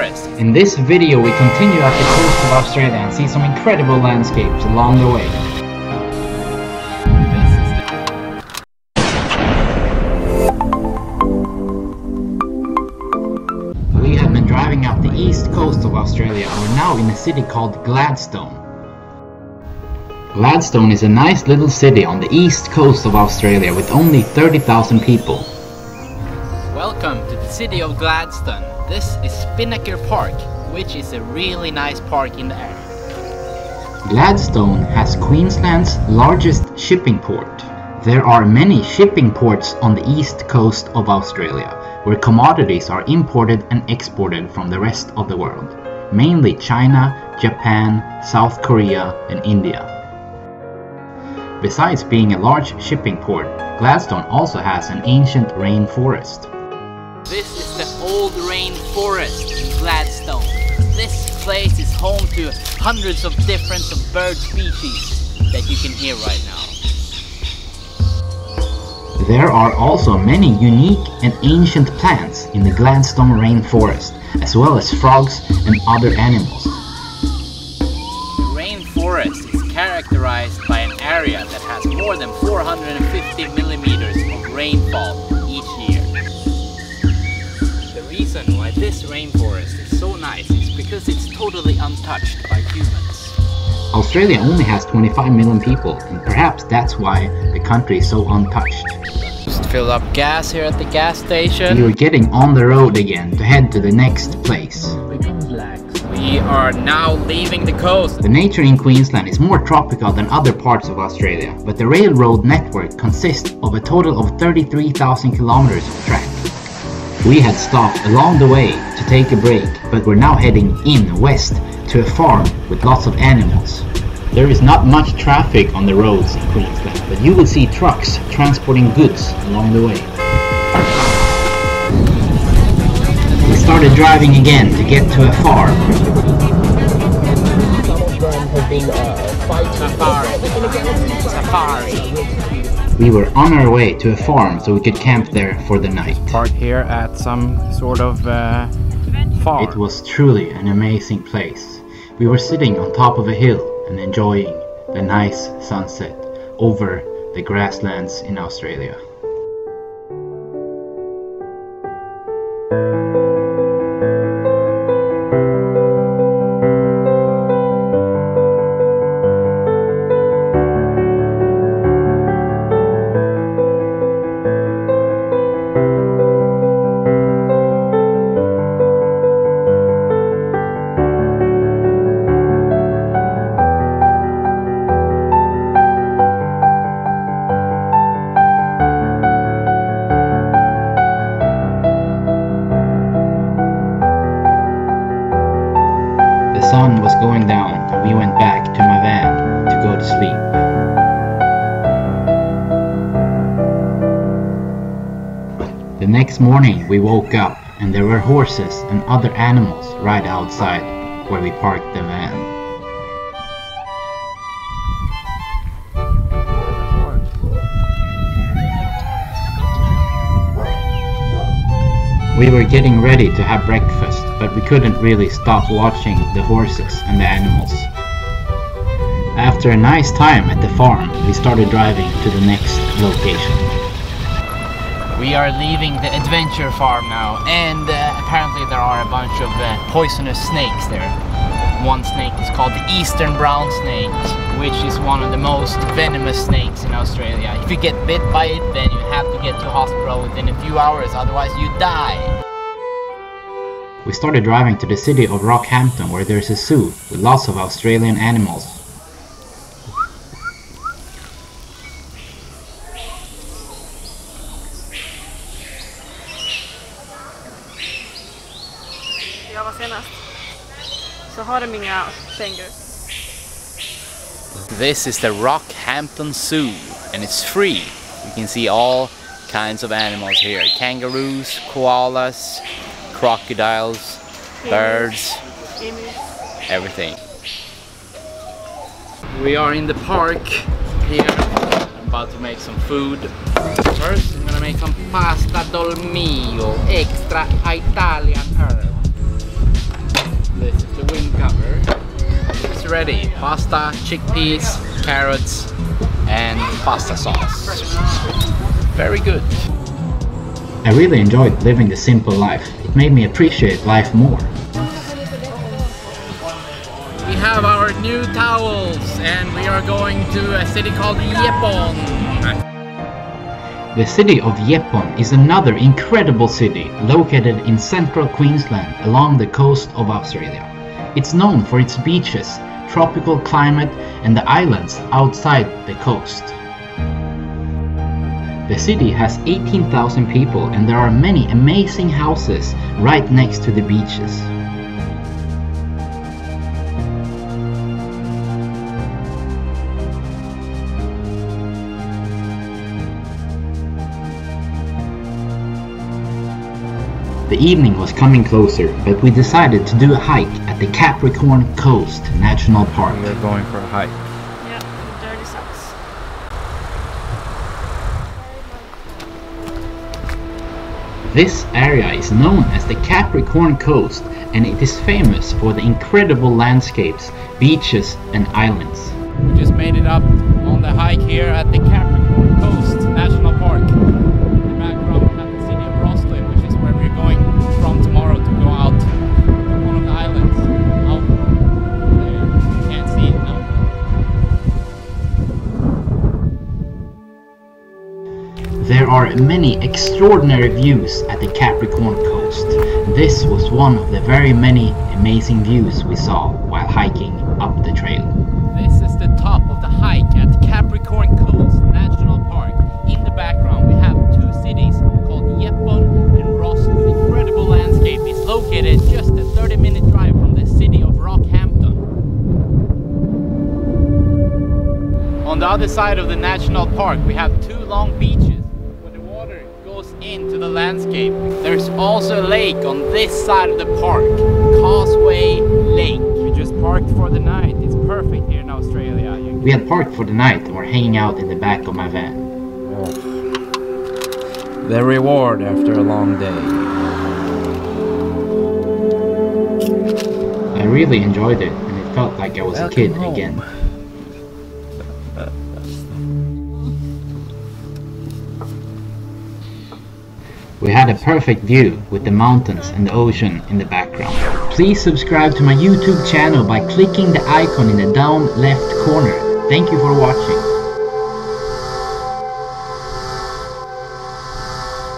rainforest. In this video we continue at the coast of Australia and see some incredible landscapes along the way. We have been driving up the east coast of Australia and we're now in a city called Gladstone. Gladstone is a nice little city on the east coast of Australia with only 30,000 people. Welcome to the city of Gladstone. This is Spinnaker Park, which is a really nice park in the area. Gladstone has Queensland's largest shipping port. There are many shipping ports on the east coast of Australia, where commodities are imported and exported from the rest of the world, mainly China, Japan, South Korea and India. Besides being a large shipping port, Gladstone also has an ancient rainforest. This is the old rainforest in Gladstone. This place is home to hundreds of different bird species that you can hear right now. There are also many unique and ancient plants in the Gladstone rainforest, as well as frogs and other animals. The rainforest is characterized by an area that has more than 450 millimeters of rainfall each year. The reason why this rainforest is so nice is because it's totally untouched by humans. Australia only has 25 million people, and perhaps that's why the country is so untouched. Just fill up gas here at the gas station. We are getting on the road again to head to the next place. We are now leaving the coast. The nature in Queensland is more tropical than other parts of Australia, but the railroad network consists of a total of 33,000 kilometers of track. We had stopped along the way to take a break, but we're now heading west to a farm with lots of animals. There is not much traffic on the roads in Queensland, but you will see trucks transporting goods along the way. We started driving again to get to a farm. Safari. We were on our way to a farm so we could camp there for the night. Park here at some sort of farm. It was truly an amazing place. We were sitting on top of a hill and enjoying the nice sunset over the grasslands in Australia. The sun was going down and we went back to my van to go to sleep. The next morning we woke up and there were horses and other animals right outside where we parked the van. We were getting ready to have breakfast, but we couldn't really stop watching the horses and the animals. After a nice time at the farm, we started driving to the next location. We are leaving the adventure farm now, and apparently there are a bunch of poisonous snakes there. One snake is called the eastern brown snake, which is one of the most venomous snakes in Australia. If you get bit by it, then you have to get to hospital within a few hours, otherwise you die. We started driving to the city of Rockhampton, where there's a zoo with lots of Australian animals. Jag var senast. Så har de inga kängurus. This is the Rockhampton Zoo, and it's free. You can see all kinds of animals here. Kangaroos, koalas, crocodiles, birds, everything. We are in the park here. I'm about to make some food. First, I'm gonna make some pasta dolmio, extra Italian herb. ready. Pasta, chickpeas, carrots, and pasta sauce. Very good. I really enjoyed living the simple life. It made me appreciate life more. We have our new towels and we are going to a city called Yepon. The city of Yepon is another incredible city located in central Queensland along the coast of Australia. It's known for its beaches, tropical climate and the islands outside the coast. The city has 18,000 people and there are many amazing houses right next to the beaches. The evening was coming closer, but we decided to do a hike at the Capricorn Coast National Park. We're going for a hike. Yeah, dirty socks. This area is known as the Capricorn Coast and it is famous for the incredible landscapes, beaches and islands. We just made it up on the hike here at the Capricorn Coast National Park. In the background we have the city of Rosslyn, which is where we're going from tomorrow to go out one of the islands. Out there. You can't see it now. There are many extraordinary views at the Capricorn Coast. This was one of the very many amazing views we saw while hiking up the trail. This is the top of the hike at Capricorn Coast National Park. In the background we have two cities called Yepon and Rosslyn. The incredible landscape is located just a 30-minute drive from the city of Rockhampton. On the other side of the national park we have two long beaches where the water goes into the landscape. There's also a lake on this side of the park, Causeway Lake. We just parked for the night. It's perfect here in Australia. We had parked for the night and were hanging out in the back of my van. The reward after a long day. I really enjoyed it and it felt like I was a kid again. We had a perfect view with the mountains and the ocean in the background. Please subscribe to my YouTube channel by clicking the icon in the down left corner. Thank you for watching.